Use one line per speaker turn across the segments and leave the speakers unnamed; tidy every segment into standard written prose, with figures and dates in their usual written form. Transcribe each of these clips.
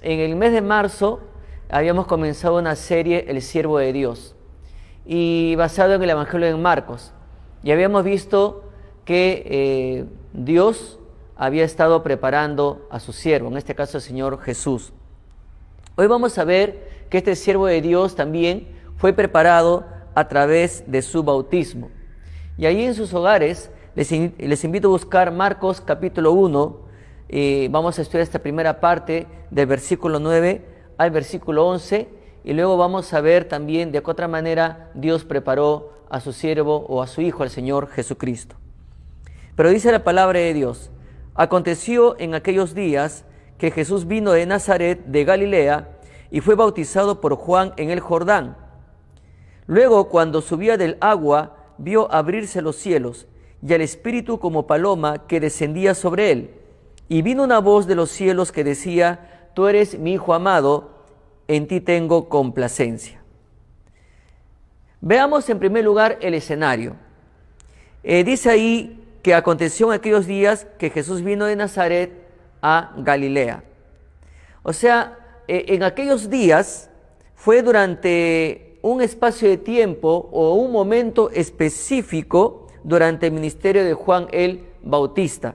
En el mes de marzo habíamos comenzado una serie, El Siervo de Dios, y basado en el Evangelio de Marcos. Y habíamos visto que Dios había estado preparando a su siervo, en este caso el Señor Jesús. Hoy vamos a ver que este siervo de Dios también fue preparado a través de su bautismo. Y ahí en sus hogares les invito a buscar Marcos capítulo 1. Vamos a estudiar esta primera parte del versículo 9 al versículo 11, y luego vamos a ver también de qué otra manera Dios preparó a su siervo o a su Hijo, al Señor Jesucristo. Pero dice la palabra de Dios: aconteció en aquellos días que Jesús vino de Nazaret de Galilea y fue bautizado por Juan en el Jordán. Luego, cuando subía del agua, vio abrirse los cielos y al Espíritu como paloma que descendía sobre él. Y vino una voz de los cielos que decía: tú eres mi Hijo amado, en ti tengo complacencia. Veamos en primer lugar el escenario. Dice ahí que aconteció en aquellos días que Jesús vino de Nazaret a Galilea. O sea, en aquellos días fue durante un espacio de tiempo o un momento específico durante el ministerio de Juan el Bautista.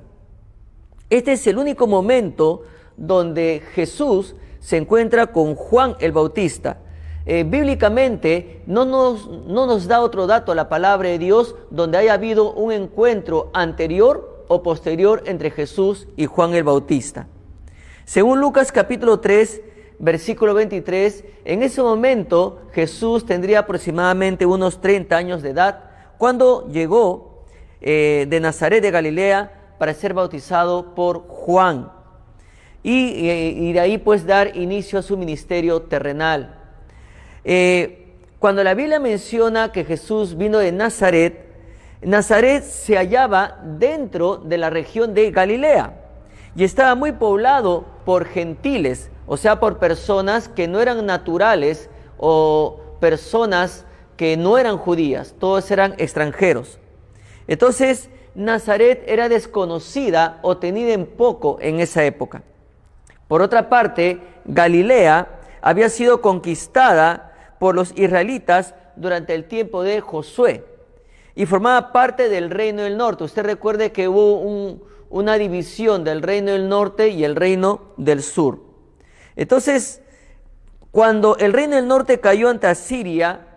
Este es el único momento donde Jesús se encuentra con Juan el Bautista. Bíblicamente no nos da otro dato la palabra de Dios donde haya habido un encuentro anterior o posterior entre Jesús y Juan el Bautista. Según Lucas capítulo 3, versículo 23, en ese momento Jesús tendría aproximadamente unos 30 años de edad cuando llegó de Nazaret de Galilea para ser bautizado por Juan y de ahí pues dar inicio a su ministerio terrenal. Cuando la Biblia menciona que Jesús vino de Nazaret, Nazaret se hallaba dentro de la región de Galilea y estaba muy poblado por gentiles, o sea, por personas que no eran naturales o personas que no eran judías, todos eran extranjeros. Entonces, Nazaret era desconocida o tenida en poco en esa época. Por otra parte, Galilea había sido conquistada por los israelitas durante el tiempo de Josué y formaba parte del reino del norte. Usted recuerde que hubo una división del reino del norte y el reino del sur. Entonces, cuando el reino del norte cayó ante Asiria,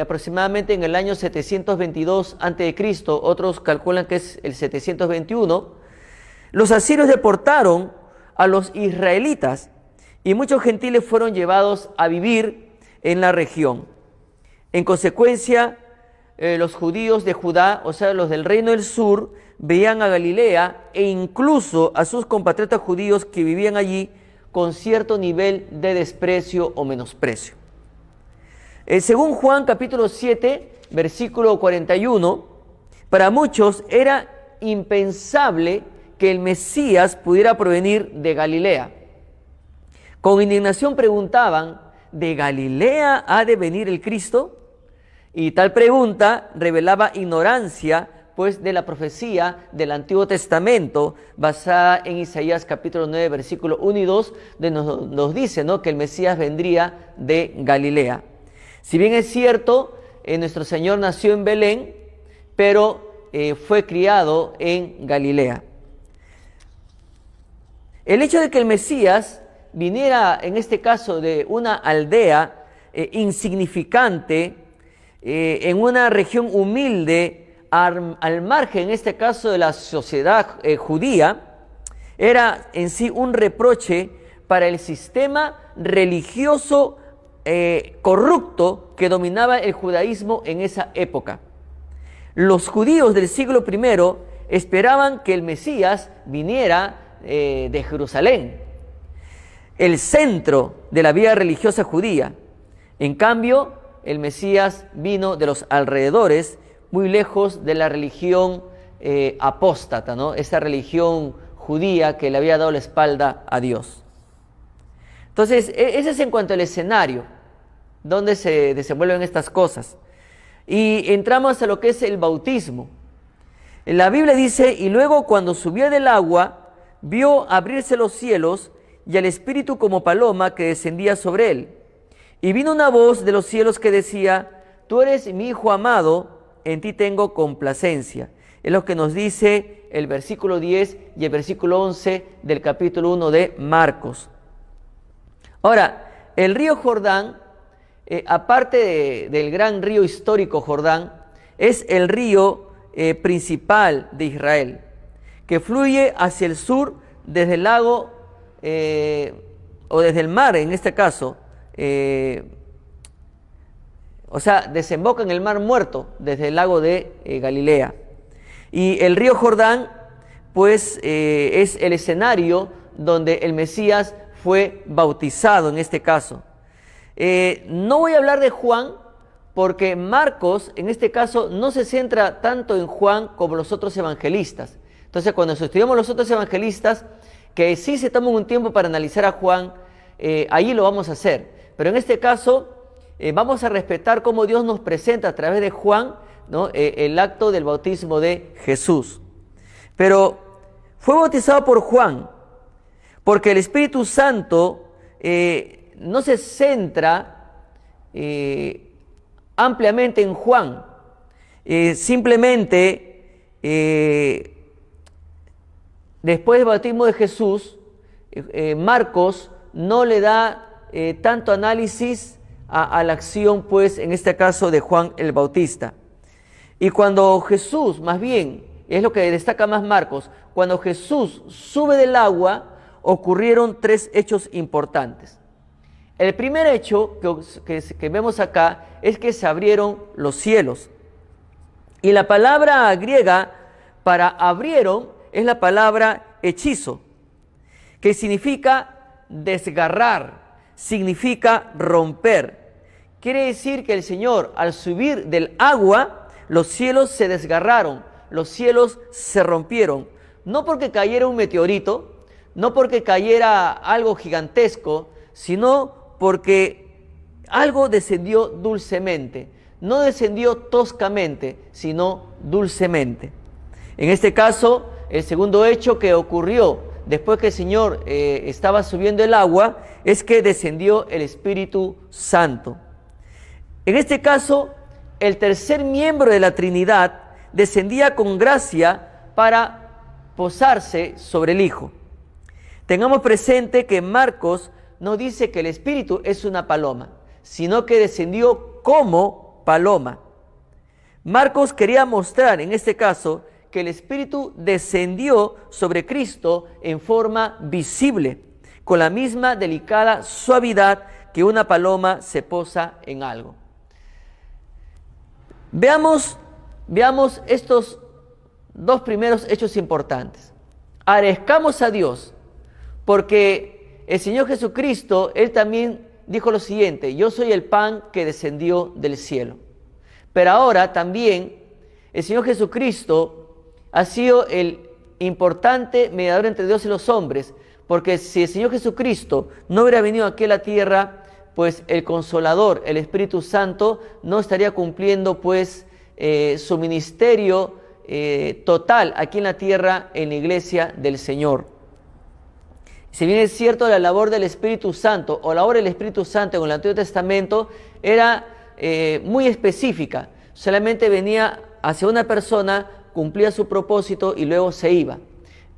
aproximadamente en el año 722 a.C., otros calculan que es el 721, los asirios deportaron a los israelitas y muchos gentiles fueron llevados a vivir en la región. En consecuencia, los judíos de Judá, o sea, los del reino del sur, veían a Galilea e incluso a sus compatriotas judíos que vivían allí con cierto nivel de desprecio o menosprecio. Según Juan capítulo 7, versículo 41, para muchos era impensable que el Mesías pudiera provenir de Galilea. Con indignación preguntaban: ¿de Galilea ha de venir el Cristo? Y tal pregunta revelaba ignorancia pues de la profecía del Antiguo Testamento basada en Isaías capítulo 9 versículo 1 y 2, donde nos dice, ¿no?, que el Mesías vendría de Galilea. Si bien es cierto, nuestro Señor nació en Belén, pero fue criado en Galilea. El hecho de que el Mesías viniera, en este caso, de una aldea insignificante, en una región humilde, al margen, en este caso, de la sociedad judía, era en sí un reproche para el sistema religioso corrupto que dominaba el judaísmo en esa época. Los judíos del siglo I esperaban que el Mesías viniera de Jerusalén, el centro de la vida religiosa judía. En cambio, el Mesías vino de los alrededores, muy lejos de la religión apóstata, ¿no?, esa religión judía que le había dado la espalda a Dios. Entonces, ese es en cuanto al escenario donde se desenvuelven estas cosas. Y entramos a lo que es el bautismo. La Biblia dice: y luego cuando subía del agua, vio abrirse los cielos y al Espíritu como paloma que descendía sobre él. Y vino una voz de los cielos que decía: Tú eres mi Hijo amado, en ti tengo complacencia. Es lo que nos dice el versículo 10 y el versículo 11 del capítulo 1 de Marcos. Ahora, el río Jordán, aparte del gran río histórico Jordán, es el río principal de Israel, que fluye hacia el sur desde el lago o desde el mar, en este caso, o sea, desemboca en el Mar Muerto desde el lago de Galilea. Y el río Jordán, pues, es el escenario donde el Mesías fue bautizado en este caso. No voy a hablar de Juan, porque Marcos, en este caso, no se centra tanto en Juan como los otros evangelistas. Entonces, cuando estudiamos los otros evangelistas, que sí se toman un tiempo para analizar a Juan, ahí lo vamos a hacer. Pero en este caso, vamos a respetar cómo Dios nos presenta a través de Juan, ¿no? El acto del bautismo de Jesús. Pero fue bautizado por Juan, porque el Espíritu Santo no se centra ampliamente en Juan. Simplemente, después del bautismo de Jesús, Marcos no le da tanto análisis a la acción, pues, en este caso de Juan el Bautista. Y cuando Jesús, más bien, es lo que destaca más Marcos, cuando Jesús sube del agua, ocurrieron tres hechos importantes. El primer hecho que vemos acá es que se abrieron los cielos. Y la palabra griega para abrieron es la palabra hechizo, que significa desgarrar, significa romper. Quiere decir que el Señor, al subir del agua, los cielos se desgarraron, los cielos se rompieron. No porque cayera un meteorito, no porque cayera algo gigantesco, sino porque algo descendió dulcemente. No descendió toscamente, sino dulcemente. En este caso, el segundo hecho que ocurrió después que el Señor estaba subiendo el agua es que descendió el Espíritu Santo. En este caso, el tercer miembro de la Trinidad descendía con gracia para posarse sobre el Hijo. Tengamos presente que Marcos no dice que el Espíritu es una paloma, sino que descendió como paloma. Marcos quería mostrar en este caso que el Espíritu descendió sobre Cristo en forma visible, con la misma delicada suavidad que una paloma se posa en algo. Veamos estos dos primeros hechos importantes. Agradezcamos a Dios, porque el Señor Jesucristo, Él también dijo lo siguiente: yo soy el pan que descendió del cielo. Pero ahora también el Señor Jesucristo ha sido el importante mediador entre Dios y los hombres, porque si el Señor Jesucristo no hubiera venido aquí a la tierra, pues el Consolador, el Espíritu Santo, no estaría cumpliendo pues su ministerio total aquí en la tierra, en la iglesia del Señor. Si bien es cierto, la labor del Espíritu Santo o la obra del Espíritu Santo en el Antiguo Testamento era muy específica. Solamente venía hacia una persona, cumplía su propósito y luego se iba.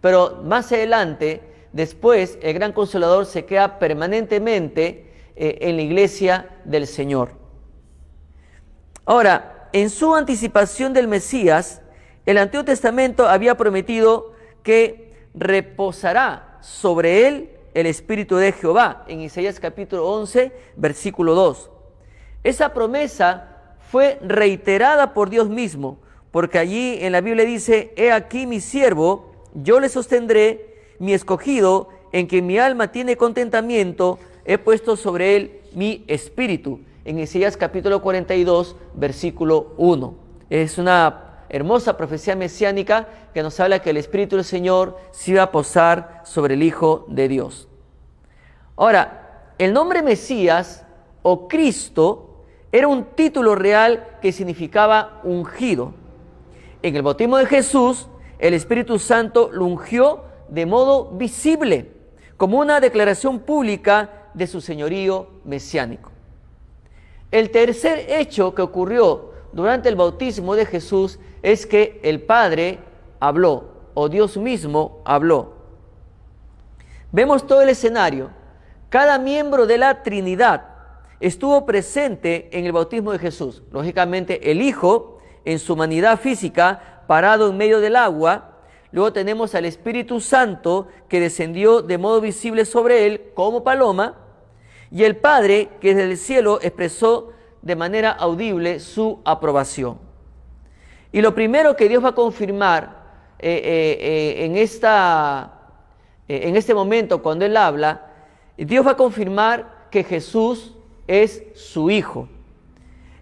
Pero más adelante, después, el gran Consolador se queda permanentemente en la iglesia del Señor. Ahora, en su anticipación del Mesías, el Antiguo Testamento había prometido que reposará sobre él el Espíritu de Jehová, en Isaías capítulo 11, versículo 2. Esa promesa fue reiterada por Dios mismo, porque allí en la Biblia dice: he aquí mi siervo, yo le sostendré, mi escogido, en quien mi alma tiene contentamiento, he puesto sobre él mi espíritu. En Isaías capítulo 42, versículo 1. Es una hermosa profecía mesiánica que nos habla que el Espíritu del Señor se iba a posar sobre el Hijo de Dios. Ahora, el nombre Mesías o Cristo era un título real que significaba ungido. En el bautismo de Jesús, el Espíritu Santo lo ungió de modo visible, como una declaración pública de su señorío mesiánico. El tercer hecho que ocurrió durante el bautismo de Jesús es que el Padre habló, o Dios mismo habló. Vemos todo el escenario. Cada miembro de la Trinidad estuvo presente en el bautismo de Jesús. Lógicamente, el Hijo, en su humanidad física, parado en medio del agua. Luego tenemos al Espíritu Santo, que descendió de modo visible sobre él como paloma. Y el Padre, que desde el cielo expresó de manera audible su aprobación. Y lo primero que Dios va a confirmar en este momento, cuando Él habla, Dios va a confirmar que Jesús es su Hijo.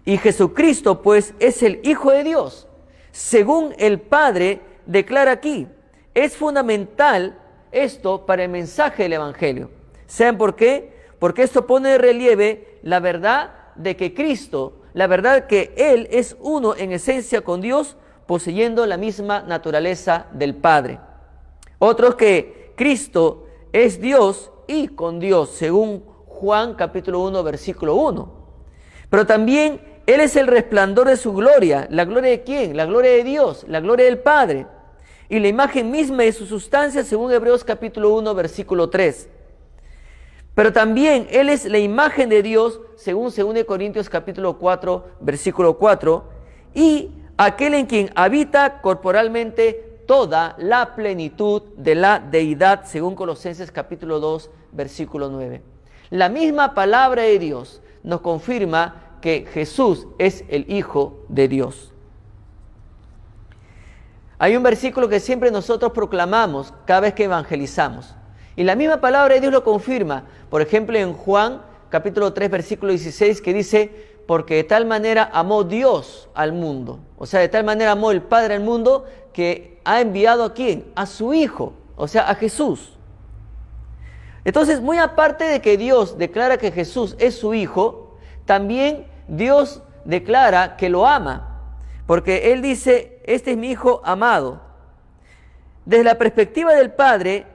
Y Jesucristo, pues, es el Hijo de Dios. Según el Padre declara aquí, es fundamental esto para el mensaje del Evangelio. ¿Saben por qué? Porque esto pone de relieve la verdad de que Cristo, la verdad que Él es uno en esencia con Dios, poseyendo la misma naturaleza del Padre. Otros que Cristo es Dios y con Dios, según Juan capítulo 1, versículo 1. Pero también Él es el resplandor de su gloria. ¿La gloria de quién? La gloria de Dios, la gloria del Padre. Y la imagen misma de su sustancia, según Hebreos capítulo 1, versículo 3. Pero también Él es la imagen de Dios, según 2 Corintios capítulo 4, versículo 4, y aquel en quien habita corporalmente toda la plenitud de la deidad, según Colosenses capítulo 2, versículo 9. La misma palabra de Dios nos confirma que Jesús es el Hijo de Dios. Hay un versículo que siempre nosotros proclamamos cada vez que evangelizamos. Y la misma palabra de Dios lo confirma. Por ejemplo, en Juan capítulo 3, versículo 16, que dice, porque de tal manera amó Dios al mundo. O sea, de tal manera amó el Padre al mundo que ha enviado ¿a quién? A su Hijo, o sea, a Jesús. Entonces, muy aparte de que Dios declara que Jesús es su Hijo, también Dios declara que lo ama. Porque Él dice, este es mi Hijo amado. Desde la perspectiva del Padre,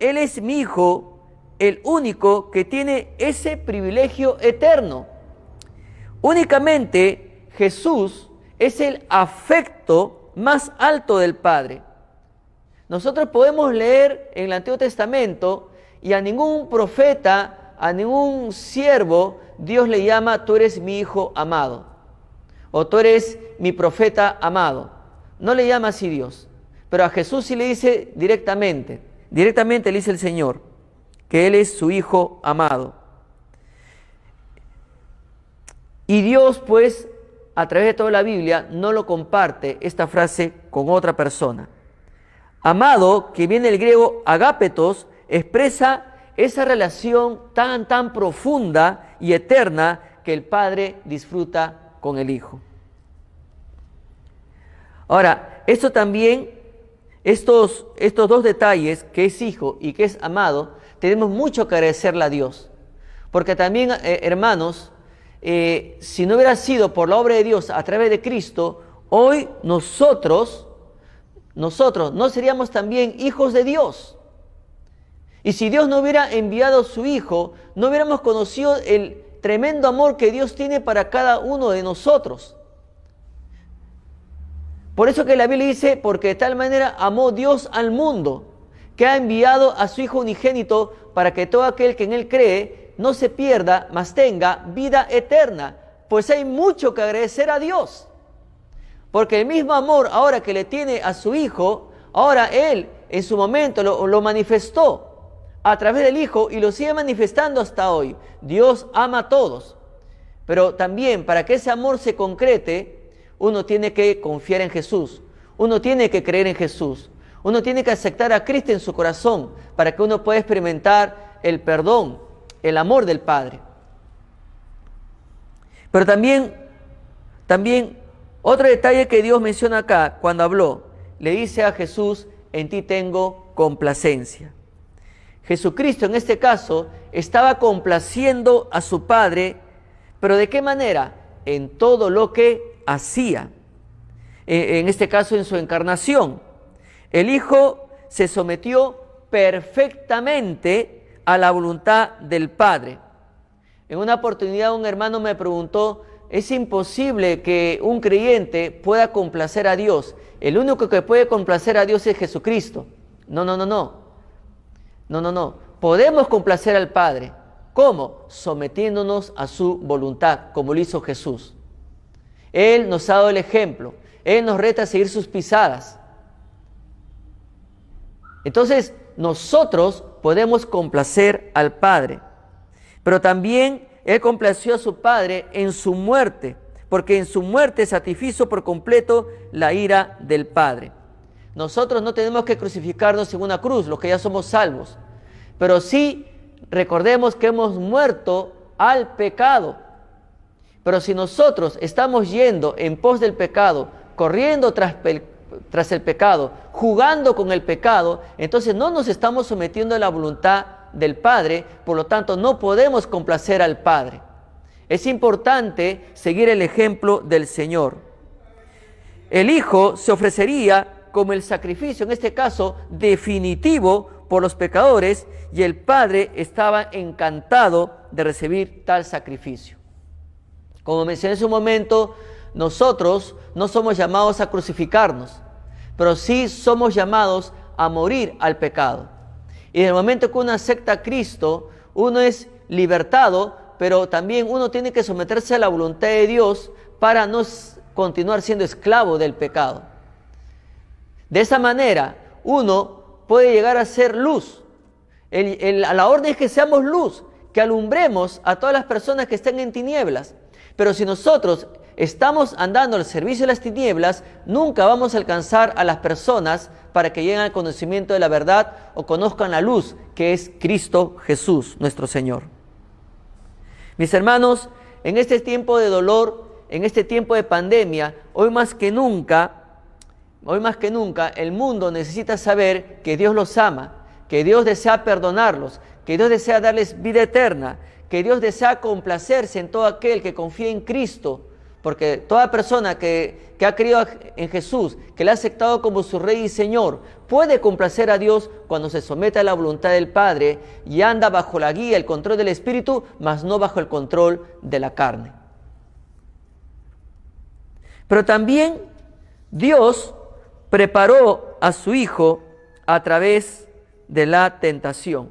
Él es mi Hijo, el único que tiene ese privilegio eterno. Únicamente Jesús es el afecto más alto del Padre. Nosotros podemos leer en el Antiguo Testamento y a ningún profeta, a ningún siervo, Dios le llama, tú eres mi Hijo amado, o tú eres mi profeta amado. No le llama así Dios, pero a Jesús sí le dice directamente le dice el Señor, que Él es su Hijo amado. Y Dios, pues, a través de toda la Biblia, no lo comparte esta frase con otra persona. Amado, que viene del griego agapetos, expresa esa relación tan profunda y eterna que el Padre disfruta con el Hijo. Ahora, esto también, estos dos detalles, que es Hijo y que es amado, tenemos mucho que agradecerle a Dios. Porque también, hermanos, si no hubiera sido por la obra de Dios a través de Cristo, hoy nosotros no seríamos también hijos de Dios. Y si Dios no hubiera enviado a su Hijo, no hubiéramos conocido el tremendo amor que Dios tiene para cada uno de nosotros. Por eso que la Biblia dice, porque de tal manera amó Dios al mundo, que ha enviado a su Hijo unigénito para que todo aquel que en Él cree no se pierda, mas tenga vida eterna. Pues hay mucho que agradecer a Dios. Porque el mismo amor ahora que le tiene a su Hijo, ahora Él en su momento lo manifestó a través del Hijo y lo sigue manifestando hasta hoy. Dios ama a todos. Pero también para que ese amor se concrete, uno tiene que confiar en Jesús. Uno tiene que creer en Jesús. Uno tiene que aceptar a Cristo en su corazón para que uno pueda experimentar el perdón, el amor del Padre. Pero también otro detalle que Dios menciona acá cuando habló, le dice a Jesús, en ti tengo complacencia. Jesucristo en este caso estaba complaciendo a su Padre, pero ¿de qué manera? En todo lo que hacía. En este caso en su encarnación. El Hijo se sometió perfectamente a la voluntad del Padre. En una oportunidad un hermano me preguntó, ¿es imposible que un creyente pueda complacer a Dios? El único que puede complacer a Dios es Jesucristo. No. Podemos complacer al Padre. ¿Cómo? Sometiéndonos a su voluntad, como lo hizo Jesús. Él nos ha dado el ejemplo. Él nos reta a seguir sus pisadas. Entonces, nosotros podemos complacer al Padre. Pero también Él complació a su Padre en su muerte, porque en su muerte satisfizo por completo la ira del Padre. Nosotros no tenemos que crucificarnos en una cruz, los que ya somos salvos. Pero sí recordemos que hemos muerto al pecado. Pero si nosotros estamos yendo en pos del pecado, corriendo tras el pecado, jugando con el pecado, entonces no nos estamos sometiendo a la voluntad del Padre, por lo tanto no podemos complacer al Padre. Es importante seguir el ejemplo del Señor. El Hijo se ofrecería como el sacrificio, en este caso definitivo, por los pecadores, y el Padre estaba encantado de recibir tal sacrificio. Como mencioné en su momento, nosotros no somos llamados a crucificarnos, pero sí somos llamados a morir al pecado. Y en el momento que uno acepta a Cristo, uno es libertado, pero también uno tiene que someterse a la voluntad de Dios para no continuar siendo esclavo del pecado. De esa manera, uno puede llegar a ser luz. A la orden es que seamos luz, que alumbremos a todas las personas que estén en tinieblas. Pero si nosotros estamos andando al servicio de las tinieblas, nunca vamos a alcanzar a las personas para que lleguen al conocimiento de la verdad o conozcan la luz que es Cristo Jesús, nuestro Señor. Mis hermanos, en este tiempo de dolor, en este tiempo de pandemia, hoy más que nunca, el mundo necesita saber que Dios los ama, que Dios desea perdonarlos, que Dios desea darles vida eterna, que Dios desea complacerse en todo aquel que confía en Cristo, porque toda persona que ha creído en Jesús, que le ha aceptado como su Rey y Señor, puede complacer a Dios cuando se somete a la voluntad del Padre y anda bajo la guía, el control del Espíritu, mas no bajo el control de la carne. Pero también Dios preparó a su Hijo a través de la tentación.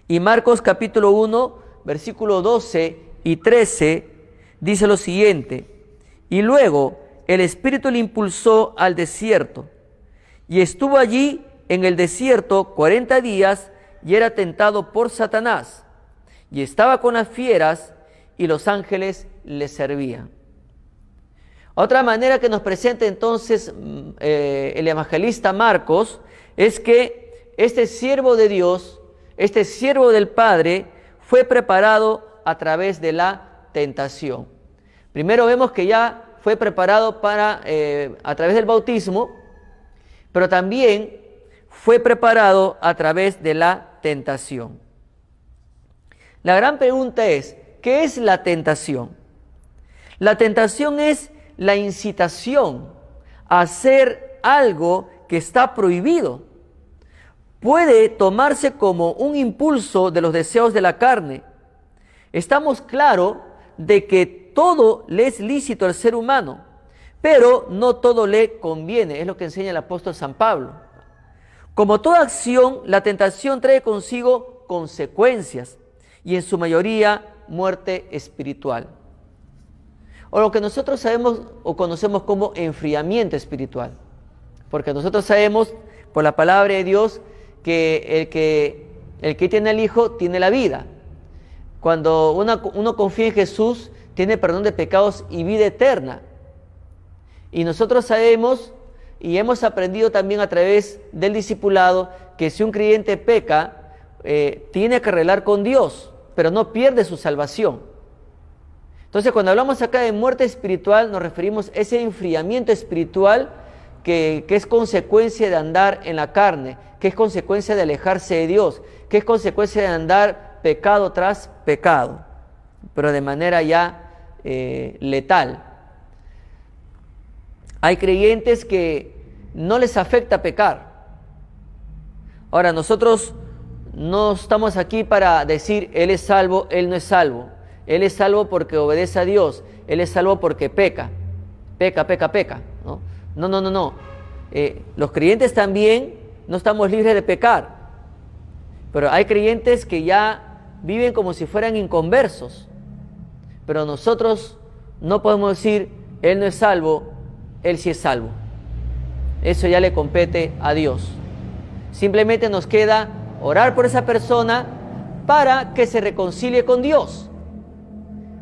Y Marcos capítulo 1, versículo 12 y 13, dice lo siguiente: y luego el Espíritu le impulsó al desierto, y estuvo allí en el desierto 40 días, y era tentado por Satanás, y estaba con las fieras, y los ángeles le servían. Otra manera que nos presenta entonces el evangelista Marcos es que este siervo de Dios, este siervo del Padre, fue preparado a través de la tentación. Primero vemos que ya fue preparado a través del bautismo, pero también fue preparado a través de la tentación. La gran pregunta es, ¿qué es la tentación? La tentación es la incitación a hacer algo que está prohibido. Puede tomarse como un impulso de los deseos de la carne. Estamos claros de que todo le es lícito al ser humano, pero no todo le conviene, es lo que enseña el apóstol San Pablo. Como toda acción, la tentación trae consigo consecuencias, y en su mayoría muerte espiritual, o lo que nosotros sabemos o conocemos como enfriamiento espiritual, porque nosotros sabemos por la palabra de Dios que el que tiene al Hijo tiene la vida. Cuando uno confía en Jesús, tiene perdón de pecados y vida eterna. Y nosotros sabemos y hemos aprendido también a través del discipulado que si un creyente peca, tiene que arreglar con Dios, pero no pierde su salvación. Entonces, cuando hablamos acá de muerte espiritual, nos referimos a ese enfriamiento espiritual que es consecuencia de andar en la carne, que es consecuencia de alejarse de Dios, que es consecuencia de andar pecado tras pecado, pero de manera ya letal. Hay creyentes que no les afecta pecar. Ahora, nosotros no estamos aquí para decir, Él es salvo, Él no es salvo. Él es salvo porque obedece a Dios. Él es salvo porque peca. Peca, ¿no? No. Los creyentes también no estamos libres de pecar. Pero hay creyentes que ya viven como si fueran inconversos. Pero nosotros no podemos decir, Él no es salvo, Él sí es salvo. Eso ya le compete a Dios. Simplemente nos queda orar por esa persona para que se reconcilie con Dios.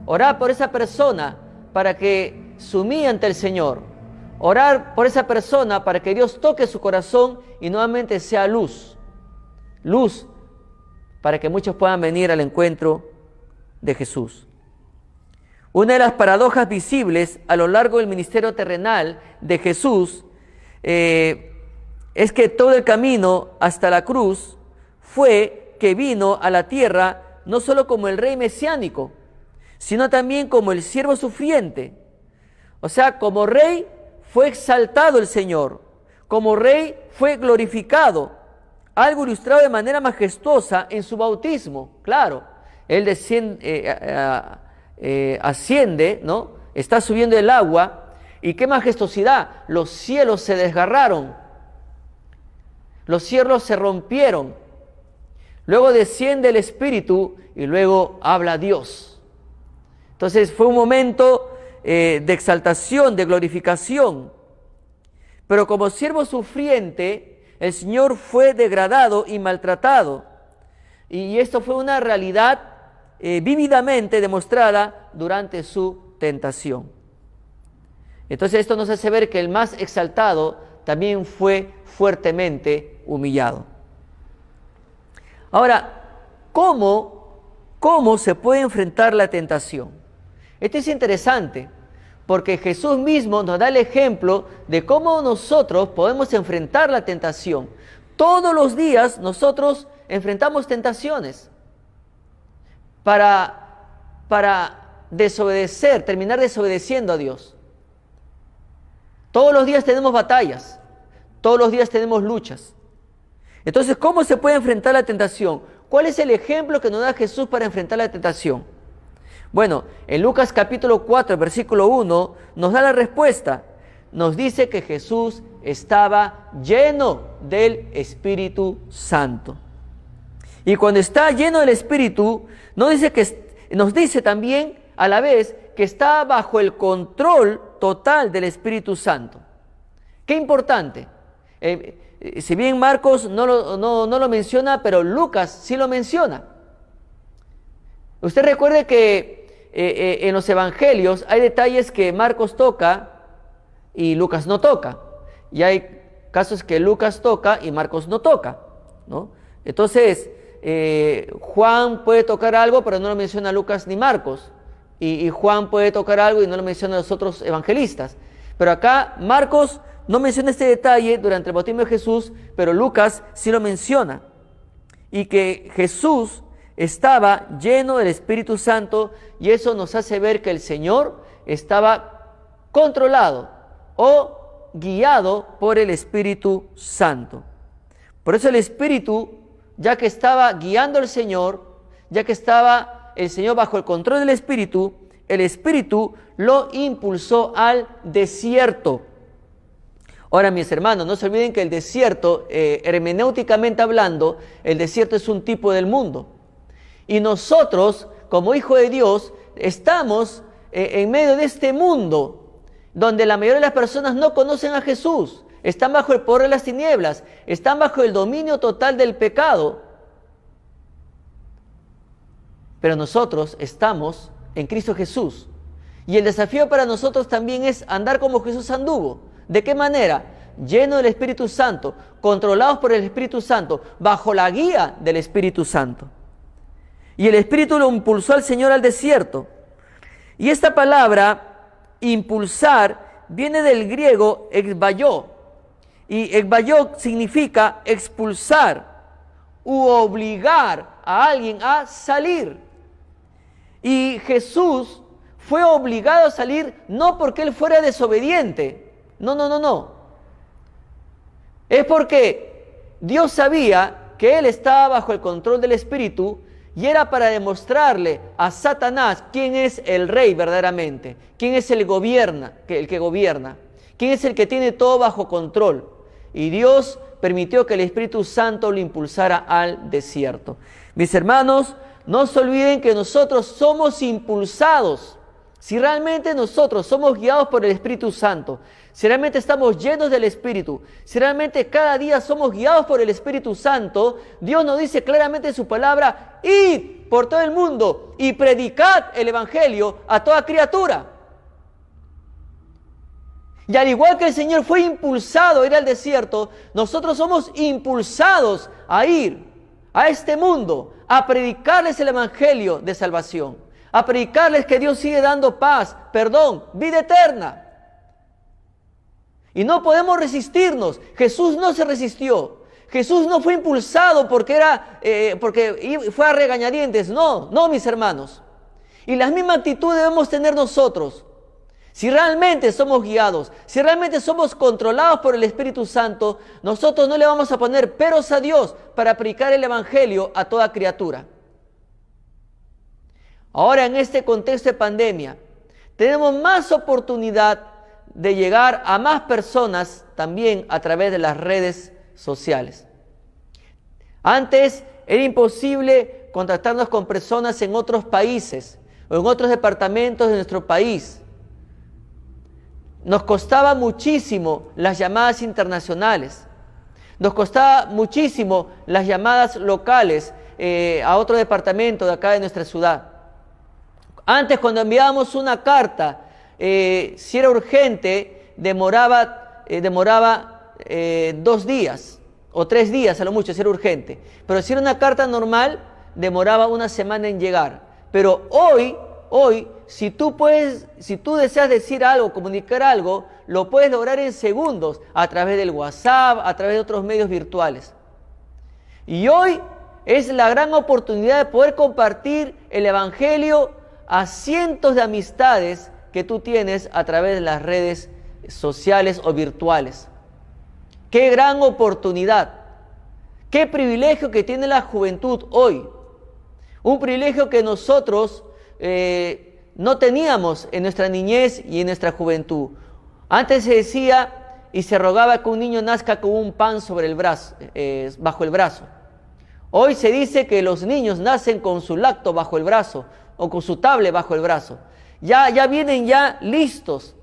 Orar por esa persona para que se humille ante el Señor. Orar por esa persona para que Dios toque su corazón y nuevamente sea luz. Luz para que muchos puedan venir al encuentro de Jesús. Una de las paradojas visibles a lo largo del ministerio terrenal de Jesús es que todo el camino hasta la cruz fue que vino a la tierra no solo como el rey mesiánico, sino también como el siervo sufriente. O sea, como rey fue exaltado el Señor, como rey fue glorificado, algo ilustrado de manera majestuosa en su bautismo. Claro, Él asciende, ¿no? Está subiendo el agua, y qué majestuosidad, los cielos se desgarraron, los cielos se rompieron, luego desciende el Espíritu y luego habla Dios. Entonces fue un momento de exaltación, de glorificación. Pero como siervo sufriente, el Señor fue degradado y maltratado. Y esto fue una realidad vívidamente demostrada durante su tentación. Entonces esto nos hace ver que el más exaltado también fue fuertemente humillado. Ahora, ¿cómo se puede enfrentar la tentación? Esto es interesante, porque Jesús mismo nos da el ejemplo de cómo nosotros podemos enfrentar la tentación. Todos los días nosotros enfrentamos tentaciones para desobedecer, terminar desobedeciendo a Dios. Todos los días tenemos batallas, todos los días tenemos luchas. Entonces, ¿cómo se puede enfrentar la tentación? ¿Cuál es el ejemplo que nos da Jesús para enfrentar la tentación? Bueno, en Lucas capítulo 4, versículo 1, nos da la respuesta. Nos dice que Jesús estaba lleno del Espíritu Santo. Y cuando está lleno del Espíritu, nos dice también a la vez que está bajo el control total del Espíritu Santo. Qué importante. Si bien Marcos no lo menciona, pero Lucas sí lo menciona. Usted recuerde que en los evangelios hay detalles que Marcos toca y Lucas no toca. Y hay casos que Lucas toca y Marcos no toca, ¿no? Entonces, Juan puede tocar algo, pero no lo menciona Lucas ni Marcos. Y Juan puede tocar algo y no lo menciona los otros evangelistas. Pero acá Marcos no menciona este detalle durante el bautismo de Jesús, pero Lucas sí lo menciona. Y que Jesús estaba lleno del Espíritu Santo, y eso nos hace ver que el Señor estaba controlado o guiado por el Espíritu Santo. Por eso el Espíritu, ya que estaba guiando al Señor, ya que estaba el Señor bajo el control del Espíritu, el Espíritu lo impulsó al desierto. Ahora, mis hermanos, no se olviden que el desierto, hermenéuticamente hablando, el desierto es un tipo del mundo. Y nosotros, como hijos de Dios, estamos en medio de este mundo, donde la mayoría de las personas no conocen a Jesús, están bajo el poder de las tinieblas, están bajo el dominio total del pecado. Pero nosotros estamos en Cristo Jesús. Y el desafío para nosotros también es andar como Jesús anduvo. ¿De qué manera? Lleno del Espíritu Santo, controlados por el Espíritu Santo, bajo la guía del Espíritu Santo. Y el Espíritu lo impulsó al Señor al desierto. Y esta palabra, impulsar, viene del griego ekbayó. Y ekbayó significa expulsar u obligar a alguien a salir. Y Jesús fue obligado a salir no porque él fuera desobediente. No. Es porque Dios sabía que él estaba bajo el control del Espíritu y era para demostrarle a Satanás quién es el rey verdaderamente, quién es el que gobierna, quién es el que tiene todo bajo control. Y Dios permitió que el Espíritu Santo lo impulsara al desierto. Mis hermanos, no se olviden que nosotros somos impulsados. Si realmente nosotros somos guiados por el Espíritu Santo, si realmente estamos llenos del Espíritu, si realmente cada día somos guiados por el Espíritu Santo, Dios nos dice claramente en su palabra: id por todo el mundo y predicad el Evangelio a toda criatura. Y al igual que el Señor fue impulsado a ir al desierto, nosotros somos impulsados a ir a este mundo, a predicarles el Evangelio de salvación, a predicarles que Dios sigue dando paz, perdón, vida eterna. Y no podemos resistirnos. Jesús no se resistió. Jesús no fue impulsado porque fue a regañadientes. No, mis hermanos. Y la misma actitud debemos tener nosotros. Si realmente somos guiados, si realmente somos controlados por el Espíritu Santo, nosotros no le vamos a poner peros a Dios para predicar el Evangelio a toda criatura. Ahora, en este contexto de pandemia, tenemos más oportunidad de llegar a más personas también a través de las redes sociales. Antes era imposible contactarnos con personas en otros países o en otros departamentos de nuestro país. Nos costaba muchísimo las llamadas internacionales. Nos costaba muchísimo las llamadas locales a otro departamento de acá de nuestra ciudad. Antes, cuando enviábamos una carta, si era urgente, demoraba 2 días o 3 días a lo mucho, si era urgente. Pero si era una carta normal, demoraba una semana en llegar. Pero hoy, si tú deseas decir algo, comunicar algo, lo puedes lograr en segundos a través del WhatsApp, a través de otros medios virtuales. Y hoy es la gran oportunidad de poder compartir el Evangelio a cientos de amistades que tú tienes a través de las redes sociales o virtuales. ¡Qué gran oportunidad! ¡Qué privilegio que tiene la juventud hoy! Un privilegio que nosotros no teníamos en nuestra niñez y en nuestra juventud. Antes se decía y se rogaba que un niño nazca con un pan sobre el brazo, bajo el brazo. Hoy se dice que los niños nacen con su lacto bajo el brazo o con su tablet bajo el brazo. Ya vienen ya listos,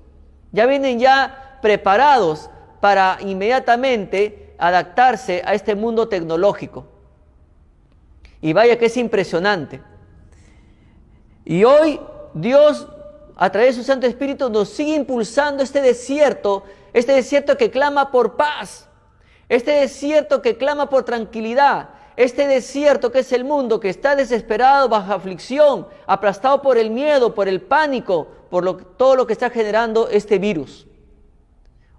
ya vienen ya preparados para inmediatamente adaptarse a este mundo tecnológico. Y vaya que es impresionante. Y hoy Dios, a través de su Santo Espíritu, nos sigue impulsando este desierto que clama por paz, este desierto que clama por tranquilidad, este desierto que es el mundo que está desesperado, bajo aflicción, aplastado por el miedo, por el pánico, todo lo que está generando este virus.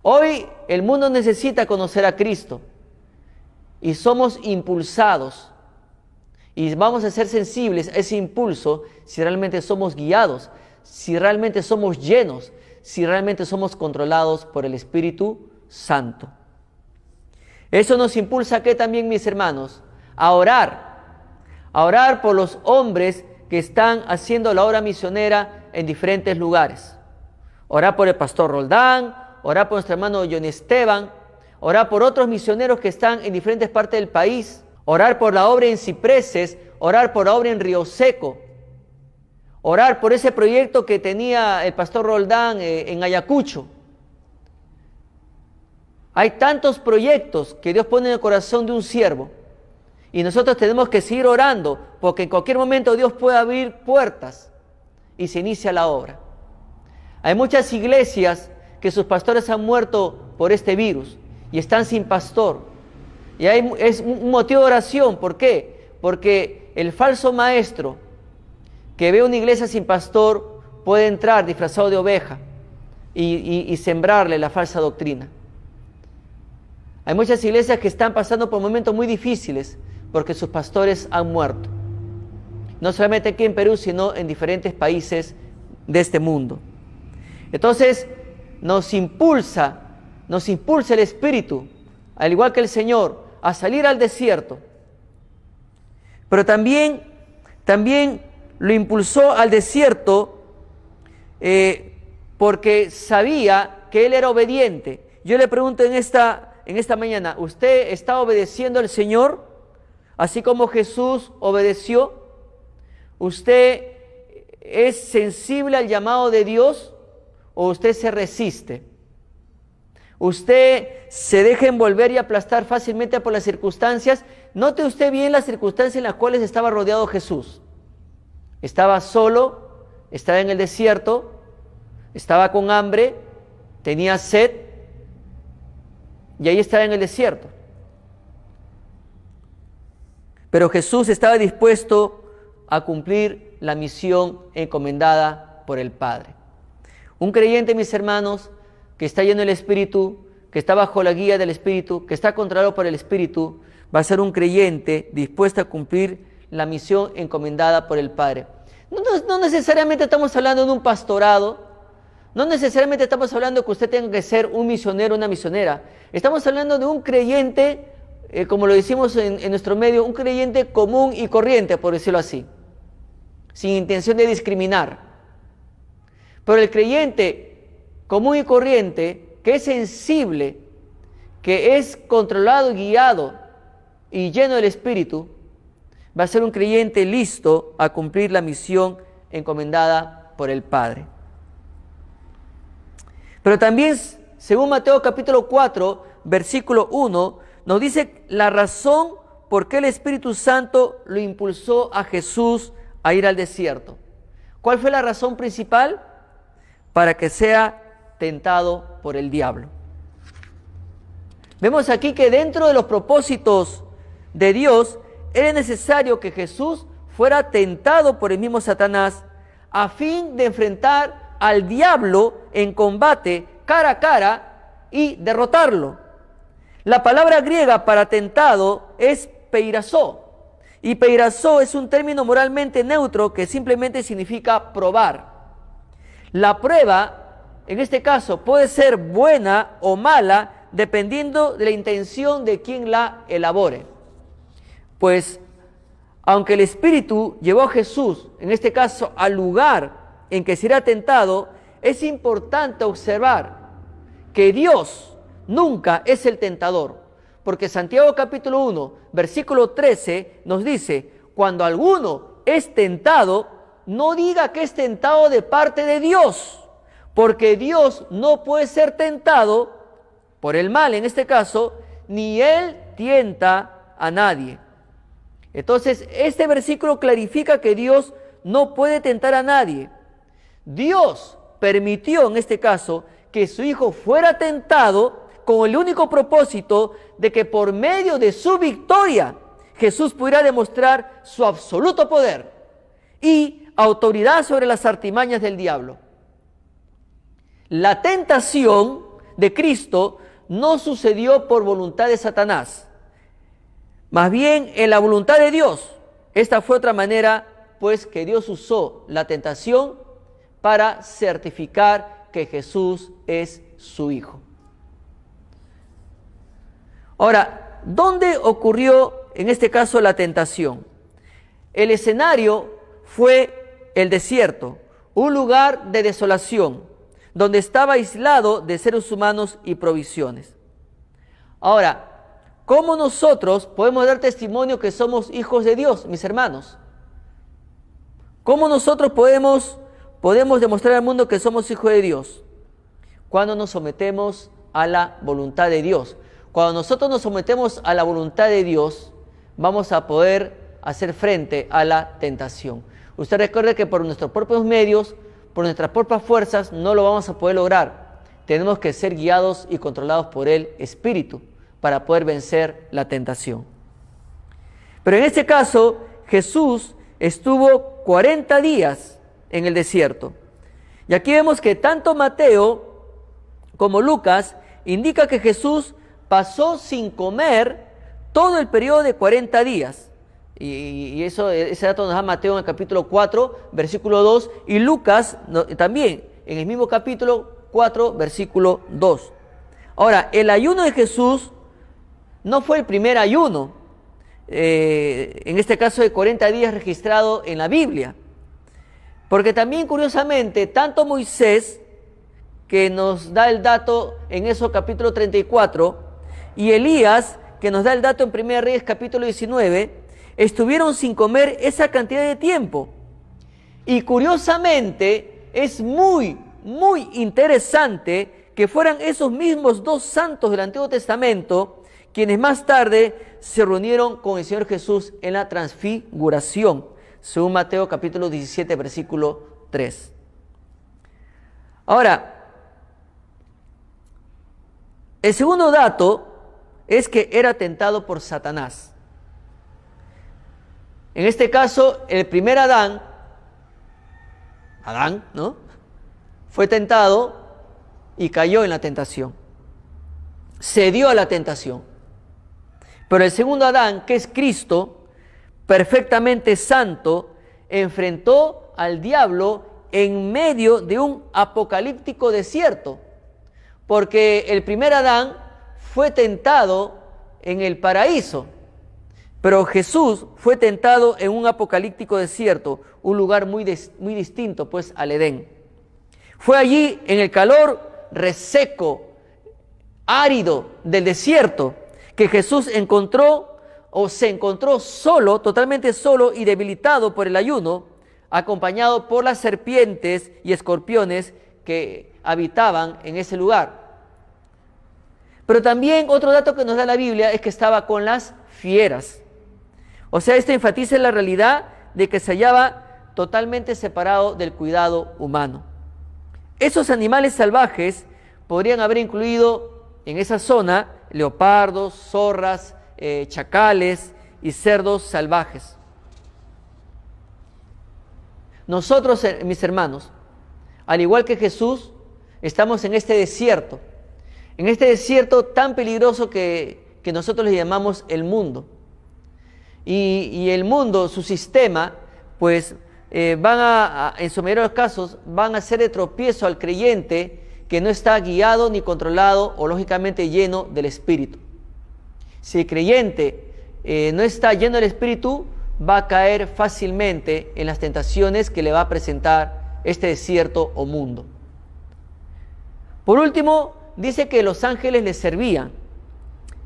Hoy el mundo necesita conocer a Cristo y somos impulsados. Y vamos a ser sensibles a ese impulso si realmente somos guiados, si realmente somos llenos, si realmente somos controlados por el Espíritu Santo. Eso nos impulsa, ¿qué también, mis hermanos? A orar por los hombres que están haciendo la obra misionera en diferentes lugares. Orar por el pastor Roldán, orar por nuestro hermano John Esteban, orar por otros misioneros que están en diferentes partes del país. Orar por la obra en Cipreses, orar por la obra en Río Seco, orar por ese proyecto que tenía el pastor Roldán en Ayacucho. Hay tantos proyectos que Dios pone en el corazón de un siervo y nosotros tenemos que seguir orando porque en cualquier momento Dios puede abrir puertas y se inicia la obra. Hay muchas iglesias que sus pastores han muerto por este virus y están sin pastor. Y es un motivo de oración. ¿Por qué? Porque el falso maestro que ve una iglesia sin pastor puede entrar disfrazado de oveja y sembrarle la falsa doctrina. Hay muchas iglesias que están pasando por momentos muy difíciles porque sus pastores han muerto. No solamente aquí en Perú, sino en diferentes países de este mundo. Entonces, nos impulsa el Espíritu, al igual que el Señor, a salir al desierto, Pero también lo impulsó al desierto porque sabía que él era obediente. Yo le pregunto en esta mañana, ¿usted está obedeciendo al Señor? Así como Jesús obedeció. ¿Usted es sensible al llamado de Dios o usted se resiste? ¿Usted se deja envolver y aplastar fácilmente por las circunstancias? Note usted bien las circunstancias en las cuales estaba rodeado Jesús. Estaba solo, estaba en el desierto, estaba con hambre, tenía sed, y ahí estaba en el desierto. Pero Jesús estaba dispuesto a cumplir la misión encomendada por el Padre. Un creyente, mis hermanos, que está lleno del Espíritu, que está bajo la guía del Espíritu, que está controlado por el Espíritu, va a ser un creyente dispuesto a cumplir la misión encomendada por el Padre. No necesariamente estamos hablando de un pastorado, no necesariamente estamos hablando de que usted tenga que ser un misionero o una misionera. Estamos hablando de un creyente, como lo decimos en nuestro medio, un creyente común y corriente, por decirlo así, sin intención de discriminar. Pero el creyente común y corriente, que es sensible, que es controlado y guiado y lleno del Espíritu, va a ser un creyente listo a cumplir la misión encomendada por el Padre. Pero también, según Mateo capítulo 4, versículo 1, nos dice la razón por qué el Espíritu Santo lo impulsó a Jesús a ir al desierto. ¿Cuál fue la razón principal? Para que sea tentado por el diablo. Vemos aquí que dentro de los propósitos de Dios era necesario que Jesús fuera tentado por el mismo Satanás a fin de enfrentar al diablo en combate cara a cara y derrotarlo. La palabra griega para tentado es peirazó, y peirazó es un término moralmente neutro que simplemente significa probar. La prueba, en este caso, puede ser buena o mala dependiendo de la intención de quien la elabore. Pues, aunque el Espíritu llevó a Jesús, en este caso, al lugar en que será tentado, es importante observar que Dios nunca es el tentador, porque Santiago capítulo 1, versículo 13 nos dice, cuando alguno es tentado, no diga que es tentado de parte de Dios, porque Dios no puede ser tentado por el mal, en este caso, ni Él tienta a nadie. Entonces, este versículo clarifica que Dios no puede tentar a nadie. Dios permitió, en este caso, que su Hijo fuera tentado con el único propósito de que por medio de su victoria, Jesús pudiera demostrar su absoluto poder y autoridad sobre las artimañas del diablo. La tentación de Cristo no sucedió por voluntad de Satanás, más bien en la voluntad de Dios. Esta fue otra manera, pues, que Dios usó la tentación para certificar que Jesús es su Hijo. Ahora, ¿dónde ocurrió en este caso la tentación? El escenario fue el desierto, un lugar de desolación, donde estaba aislado de seres humanos y provisiones. Ahora, ¿cómo nosotros podemos dar testimonio que somos hijos de Dios, mis hermanos? ¿Cómo nosotros podemos demostrar al mundo que somos hijos de Dios? Cuando nos sometemos a la voluntad de Dios. Cuando nosotros nos sometemos a la voluntad de Dios, vamos a poder hacer frente a la tentación. Usted recuerde que por nuestros propios medios, por nuestras propias fuerzas, no lo vamos a poder lograr. Tenemos que ser guiados y controlados por el Espíritu para poder vencer la tentación. Pero en este caso, Jesús estuvo 40 días en el desierto. Y aquí vemos que tanto Mateo como Lucas indica que Jesús pasó sin comer todo el periodo de 40 días. Y ese dato nos da Mateo en el capítulo 4, versículo 2, y Lucas también en el mismo capítulo 4, versículo 2. Ahora, el ayuno de Jesús no fue el primer ayuno. en este caso de 40 días registrado en la Biblia. Porque también, curiosamente, tanto Moisés, que nos da el dato en Éxodo capítulo 34, y Elías, que nos da el dato en 1 Reyes capítulo 19, estuvieron sin comer esa cantidad de tiempo. Y curiosamente, es muy interesante que fueran esos mismos dos santos del Antiguo Testamento quienes más tarde se reunieron con el Señor Jesús en la transfiguración, según Mateo capítulo 17, versículo 3. Ahora, el segundo dato es que era tentado por Satanás. En este caso, el primer Adán, ¿no?, fue tentado y cayó en la tentación. Cedió a la tentación. Pero el segundo Adán, que es Cristo, perfectamente santo, enfrentó al diablo en medio de un apocalíptico desierto. Porque el primer Adán fue tentado en el paraíso, pero Jesús fue tentado en un apocalíptico desierto, un lugar muy distinto pues al Edén. Fue allí en el calor reseco, árido del desierto, que Jesús se encontró solo, totalmente solo y debilitado por el ayuno, acompañado por las serpientes y escorpiones que habitaban en ese lugar. Pero también otro dato que nos da la Biblia es que estaba con las fieras. O sea, esto enfatiza la realidad de que se hallaba totalmente separado del cuidado humano. Esos animales salvajes podrían haber incluido en esa zona leopardos, zorras, chacales y cerdos salvajes. Nosotros, mis hermanos, al igual que Jesús, estamos en este desierto tan peligroso que nosotros le llamamos el mundo. Y el mundo, su sistema, pues en su mayoría de los casos, van a ser de tropiezo al creyente que no está guiado ni controlado o lógicamente lleno del Espíritu. Si el creyente no está lleno del Espíritu, va a caer fácilmente en las tentaciones que le va a presentar este desierto o mundo. Por último, dice que los ángeles le servían.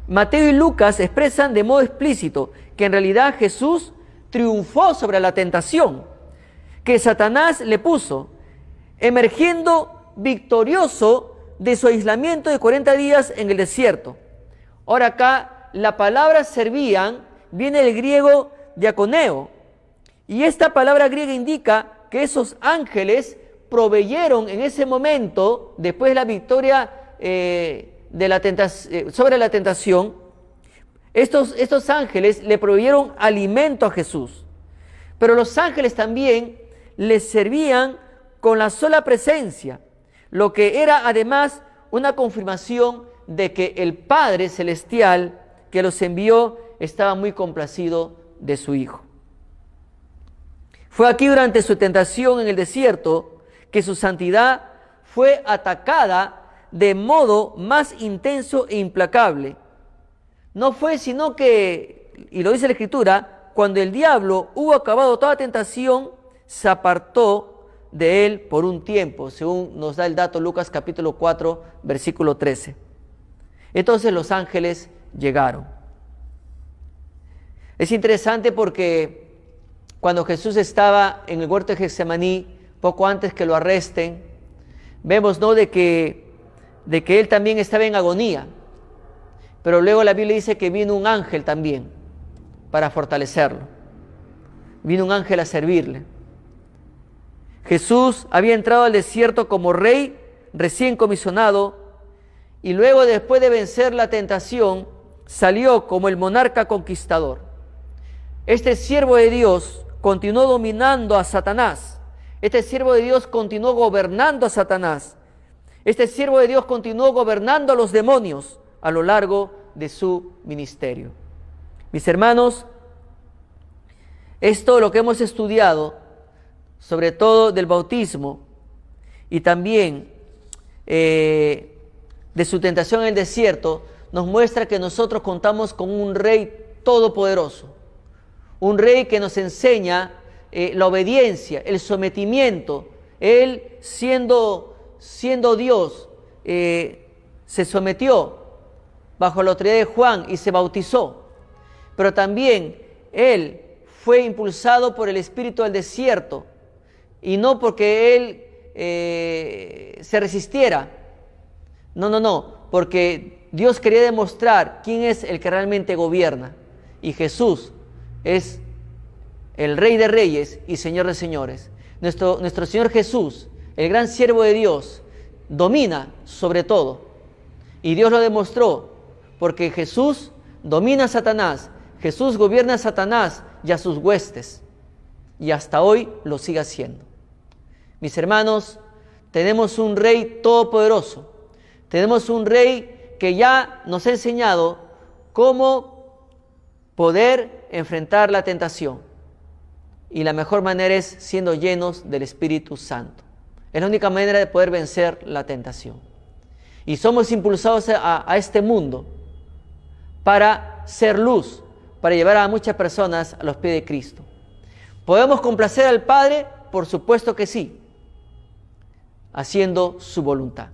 Mateo y Lucas expresan de modo explícito que en realidad Jesús triunfó sobre la tentación que Satanás le puso, emergiendo victorioso de su aislamiento de 40 días en el desierto. Ahora acá la palabra servían viene del griego diaconeo, y esta palabra griega indica que esos ángeles proveyeron en ese momento, después de la victoria sobre la tentación, estos ángeles le proveyeron alimento a Jesús. Pero los ángeles también les servían con la sola presencia, lo que era además una confirmación de que el Padre Celestial que los envió estaba muy complacido de su Hijo. Fue aquí durante su tentación en el desierto que su santidad fue atacada de modo más intenso e implacable. No fue sino que, y lo dice la Escritura, cuando el diablo hubo acabado toda tentación, se apartó de él por un tiempo, según nos da el dato Lucas capítulo 4, versículo 13. Entonces los ángeles llegaron. Es interesante porque cuando Jesús estaba en el huerto de Getsemaní, poco antes que lo arresten, vemos, ¿no?, de que él también estaba en agonía. Pero luego la Biblia dice que vino un ángel también para fortalecerlo. Vino un ángel a servirle. Jesús había entrado al desierto como rey recién comisionado y luego, después de vencer la tentación, salió como el monarca conquistador. Este siervo de Dios continuó dominando a Satanás. Este siervo de Dios continuó gobernando a Satanás. Este siervo de Dios continuó gobernando a los demonios a lo largo de su ministerio. Mis hermanos, esto lo que hemos estudiado, sobre todo del bautismo y también de su tentación en el desierto, nos muestra que nosotros contamos con un rey todopoderoso, un rey que nos enseña la obediencia, el sometimiento. Él, siendo Dios, se sometió bajo la autoridad de Juan y se bautizó. Pero también Él fue impulsado por el espíritu al desierto, y no porque Él se resistiera. No, porque Dios quería demostrar quién es el que realmente gobierna. Y Jesús es el Rey de Reyes y Señor de Señores. Nuestro Señor Jesús, el gran siervo de Dios, domina sobre todo. Y Dios lo demostró, porque Jesús domina a Satanás, Jesús gobierna a Satanás y a sus huestes, y hasta hoy lo sigue haciendo. Mis hermanos, tenemos un Rey todopoderoso, tenemos un Rey que ya nos ha enseñado cómo poder enfrentar la tentación. Y la mejor manera es siendo llenos del Espíritu Santo. Es la única manera de poder vencer la tentación. Y somos impulsados a este mundo para ser luz, para llevar a muchas personas a los pies de Cristo. ¿Podemos complacer al Padre? Por supuesto que sí, haciendo su voluntad.